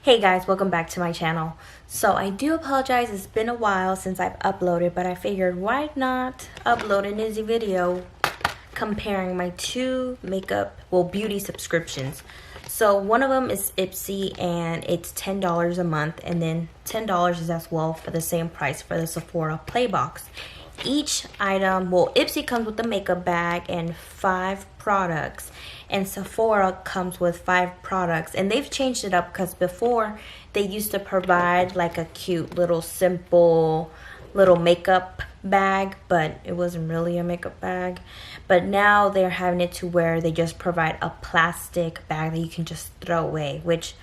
Hey guys, welcome back to my channel. So I do apologize, it's been a while since I've uploaded, but I figured why not upload an easy video comparing my two beauty subscriptions. So one of them is Ipsy and it's $10 a month, and then $10 is as well for the same price for the Sephora Playbox. Each item, Ipsy comes with a makeup bag and 5 products, and Sephora comes with 5 products, and they've changed it up because before they used to provide like a cute little simple little makeup bag, but it wasn't really a makeup bag. But now they're having it to where they just provide a plastic bag that you can just throw away, which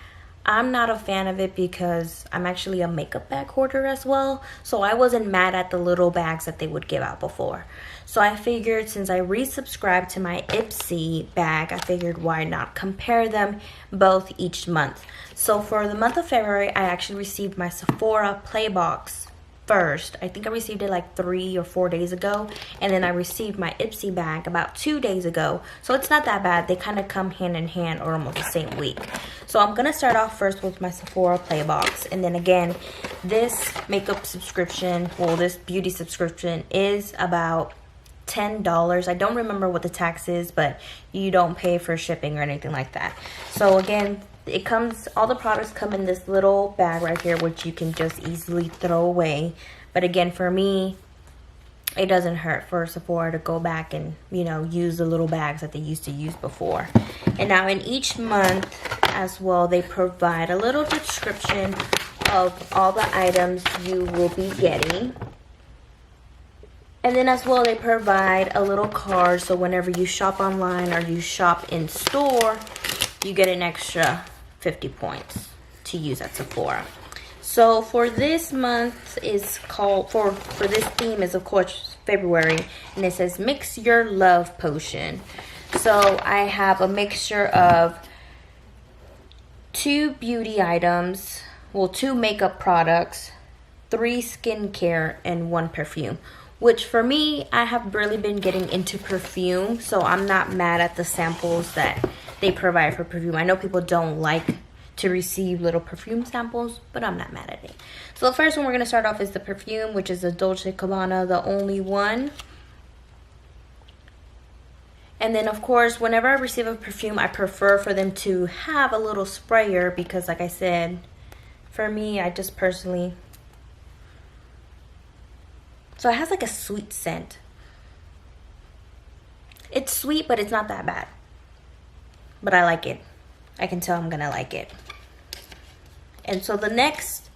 I'm not a fan of it because I'm actually a makeup bag hoarder as well. So I wasn't mad at the little bags that they would give out before. So I figured since I resubscribed to my Ipsy bag, I figured why not compare them both each month. So for the month of February, I actually received my Sephora Playbox first. I think I received it like 3 or 4 days ago, and then I received my Ipsy bag about 2 days ago. So it's not that bad. They kind of come hand in hand or almost the same week. So I'm gonna start off first with my Sephora Playbox, and then again, this makeup subscription, this beauty subscription is about $10. I don't remember what the tax is, but you don't pay for shipping or anything like that. So again, all the products come in this little bag right here, which you can just easily throw away. But again, for me, it doesn't hurt for Sephora to go back and, use the little bags that they used to use before. And now in each month as well, they provide a little description of all the items you will be getting. And then as well, they provide a little card, so whenever you shop online or you shop in store, you get an extra 50 points to use at Sephora. So for this month is called, for this theme is of course February, and it says mix your love potion. So I have a mixture of 2 beauty items, 2 makeup products, 3 skincare, and 1 perfume. Which for me, I have really been getting into perfume, so I'm not mad at the samples that they provide for perfume. I know people don't like to receive little perfume samples, but I'm not mad at it. So the first one we're going to start off is the perfume, which is the Dolce & Gabbana, the only one. And then of course, whenever I receive a perfume, I prefer for them to have a little sprayer because like I said, for me, I just personally... So it has like a sweet scent. It's sweet, but it's not that bad. But I like it. I can tell I'm gonna like it. And so the next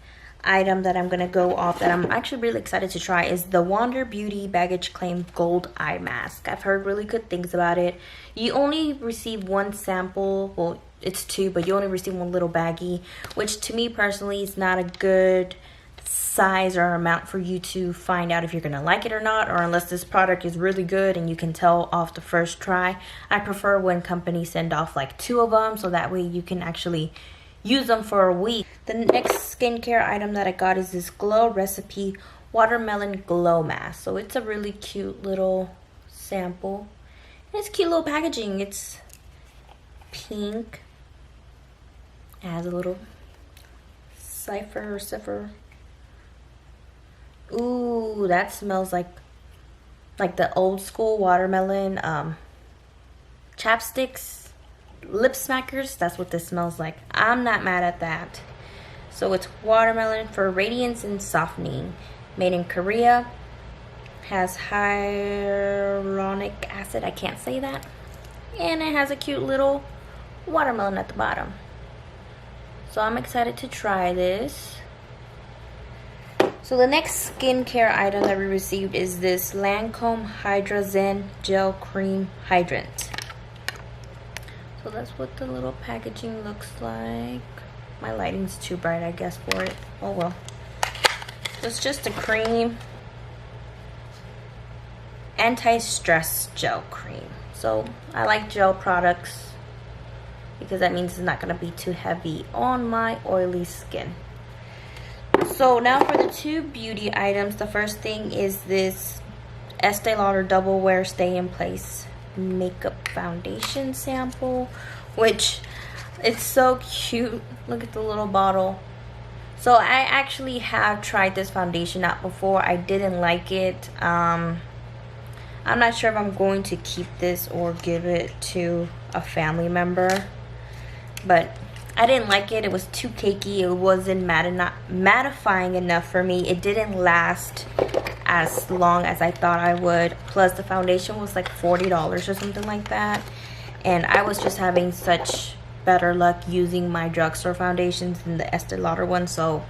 item that I'm gonna go off that I'm actually really excited to try is the Wander Beauty Baggage Claim Gold Eye Mask. I've heard really good things about it. You only receive 1 sample. It's 2, but you only receive 1 little baggie, which to me personally is not a good size or amount for you to find out if you're gonna like it or not, or unless this product is really good and you can tell off the first try. I prefer when companies send off like 2 of them, so that way you can actually use them for a week. The next skincare item that I got is this Glow Recipe Watermelon Glow Mask. So it's a really cute little sample. And it's cute little packaging. It's pink. It has a little cipher. Ooh, that smells like the old school watermelon chapsticks, lip smackers. That's what this smells like. I'm not mad at that. So it's watermelon for radiance and softening, made in Korea, has hyaluronic acid, I can't say that, and it has a cute little watermelon at the bottom. So I'm excited to try this. So the next skincare item that we received is this Lancome Hydra Zen Gel Cream Hydrant. So that's what the little packaging looks like. My lighting's too bright, I guess, for it. Oh well. So it's just a cream. Anti-stress gel cream. So I like gel products because that means it's not going to be too heavy on my oily skin. So now for the 2 beauty items, the first thing is this Estee Lauder Double Wear Stay in Place makeup foundation sample, which It's so cute. Look at the little bottle. So I actually have tried this foundation out before. I didn't like it. I'm not sure if I'm going to keep this or give it to a family member, but I didn't like it. It was too cakey. It wasn't mattifying enough for me. It didn't last as long as I thought I would. Plus the foundation was like $40 or something like that, and I was just having such better luck using my drugstore foundations than the Estee Lauder one, so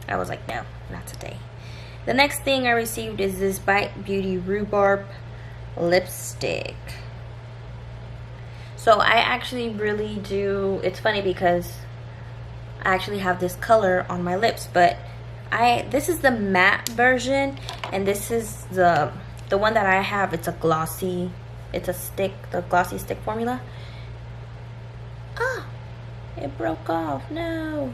I was like, no, not today. The next thing I received is this Bite Beauty Rhubarb lipstick. So I actually really do, it's funny because I actually have this color on my lips, but this is the matte version, and this is the one that I have. It's a glossy, it's a stick, the glossy stick formula. Ah, it broke off, no.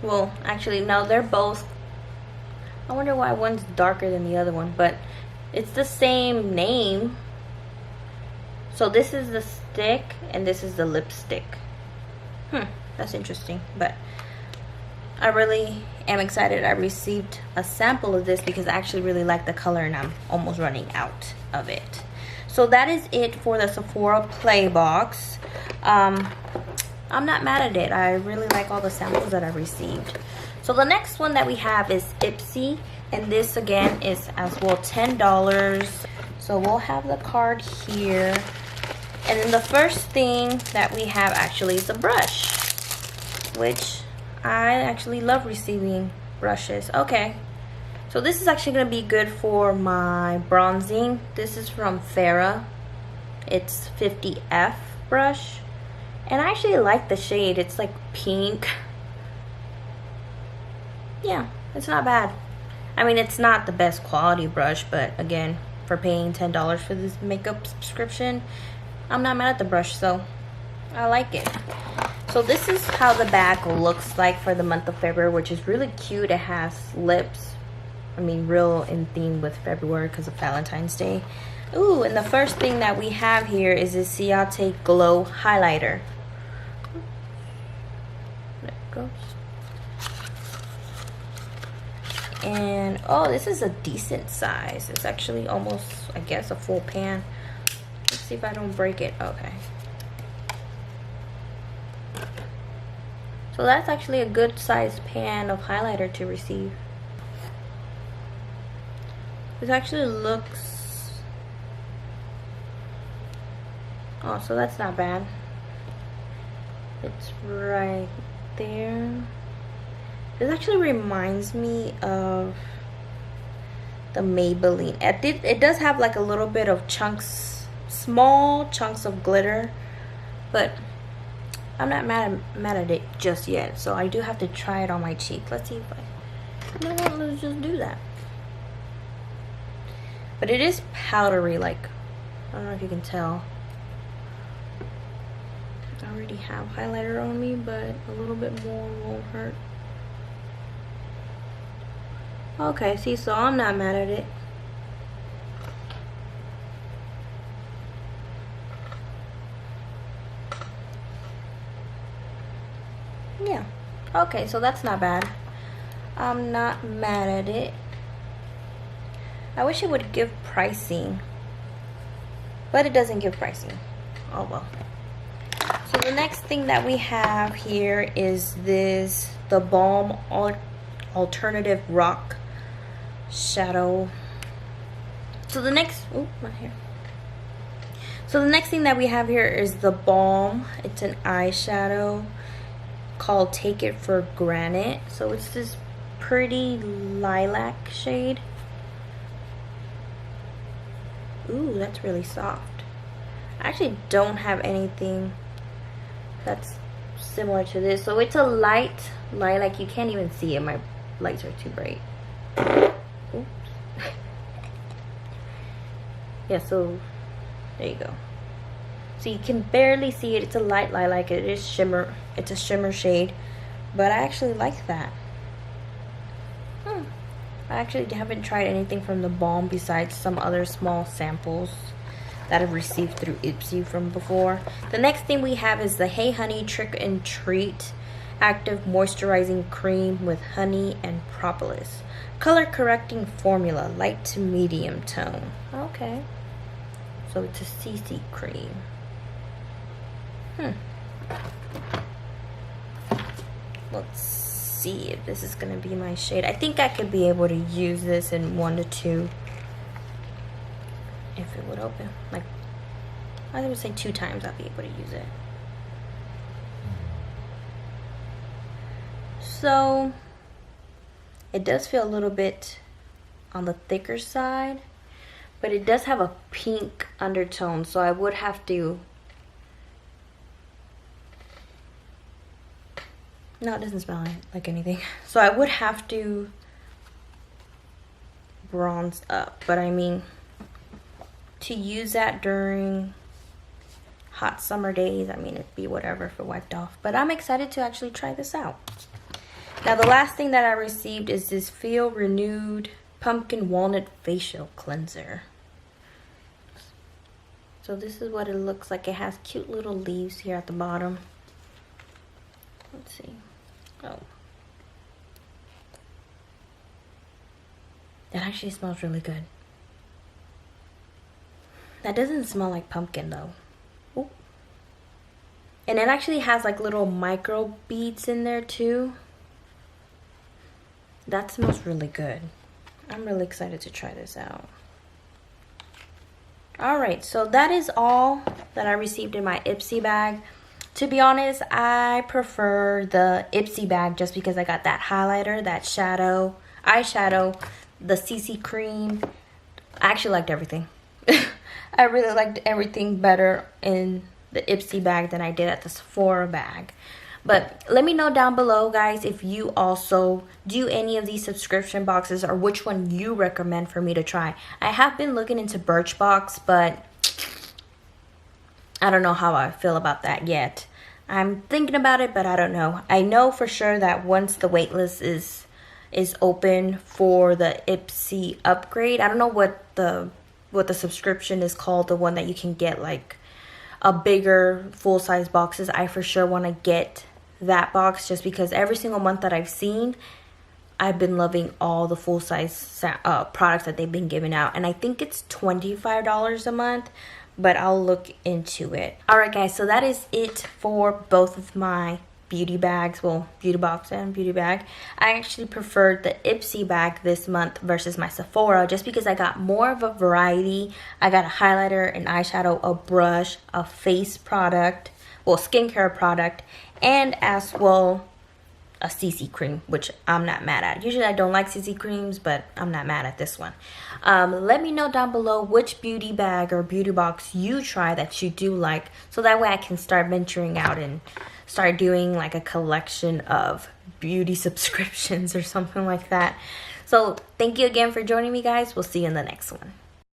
Well, actually, no, they're both. I wonder why one's darker than the other one, but it's the same name. So this is the stick and this is the lipstick. That's interesting, but I really am excited. I received a sample of this because I actually really like the color and I'm almost running out of it. So that is it for the Sephora Play Box. I'm not mad at it. I really like all the samples that I received. So the next one that we have is Ipsy, and this again is as well $10. So we'll have the card here. And then the first thing that we have actually is a brush, which I actually love receiving brushes. Okay, so this is actually going to be good for my bronzing. This is from Farrah. It's 50F brush. And I actually like the shade. It's like pink. Yeah, it's not bad. I mean, it's not the best quality brush, but again, for paying $10 for this makeup subscription, I'm not mad at the brush, so I like it. So this is how the bag looks like for the month of February, which is really cute. It has lips. I mean, real in theme with February because of Valentine's Day. Ooh, and the first thing that we have here is this Ciate Glow highlighter. There it goes. And oh, this is a decent size. It's actually almost, I guess, a full pan. Let's see if I don't break it. Okay. So that's actually a good sized pan of highlighter to receive. This actually looks, oh, so that's not bad. It's right there. This actually reminds me of the Maybelline. It does have like a little bit of chunks, small chunks of glitter, but I'm not mad at it just yet. So I do have to try it on my cheek. Let's see if I, you know what, let's just do that. But it is powdery, like, I don't know if you can tell. I already have highlighter on me, but a little bit more won't hurt. Okay, see, so I'm not mad at it. Yeah, okay, so that's not bad. I'm not mad at it. I wish it would give pricing, but it doesn't give pricing. Oh well. So the next thing that we have here is this, the Balm Alternative Rock Shadow. So the next, oh, my hair. So the next thing that we have here is the Balm. It's an eyeshadow called Take It for Granted. So it's this pretty lilac shade. Ooh, that's really soft. I actually don't have anything that's similar to this. So it's a light lilac. You can't even see it. My lights are too bright. Oops. Yeah, so there you go. So you can barely see it. It's a light lilac. It is shimmer. It's a shimmer shade. but I actually like that. I actually haven't tried anything from the balm besides some other small samples that I've received through Ipsy from before. The next thing we have is the Hey Honey Trick and Treat Active Moisturizing Cream with honey and propolis. Color correcting formula, light to medium tone. Okay. So it's a CC cream. Let's see if this is gonna be my shade. I think I could be able to use this in 1 to 2 if it would open. Like, I would say 2 times I'll be able to use it. So it does feel a little bit on the thicker side, but it does have a pink undertone, so I would have to... No, it doesn't smell like anything. So I would have to bronze up, but I mean, to use that during hot summer days, I mean, it'd be whatever if it wiped off. But I'm excited to actually try this out. Now, the last thing that I received is this Feel Renewed Pumpkin Walnut Facial Cleanser. So this is what it looks like. It has cute little leaves here at the bottom. Let's see. Oh. That actually smells really good. That doesn't smell like pumpkin though. Ooh. And it actually has like little micro beads in there too. That smells really good. I'm really excited to try this out. Alright, so that is all that I received in my Ipsy bag. To be honest, I prefer the Ipsy bag just because I got that highlighter, that shadow, eyeshadow, the CC cream. I actually liked everything. I really liked everything better in the Ipsy bag than I did at the Sephora bag. But let me know down below, guys, if you also do any of these subscription boxes or which one you recommend for me to try. I have been looking into Birchbox, but I don't know how I feel about that yet. I'm thinking about it, but I don't know. I know for sure that once the waitlist is open for the Ipsy upgrade, I don't know what the subscription is called, the one that you can get like a bigger full-size boxes. I for sure want to get that box just because every single month that I've seen, I've been loving all the full-size products that they've been giving out, and I think it's $25 a month, but I'll look into it. Alright guys, so that is it for both of my beauty bags. Well, beauty box and beauty bag. I actually preferred the Ipsy bag this month versus my Sephora just because I got more of a variety. I got a highlighter, an eyeshadow, a brush, a face product, well, skincare product, and as well a CC cream, which I'm not mad at. Usually I don't like CC creams, but I'm not mad at this one. Let me know down below which beauty bag or beauty box you try that you do like, so that way I can start venturing out and start doing like a collection of beauty subscriptions or something like that. So thank you again for joining me, guys. We'll see you in the next one.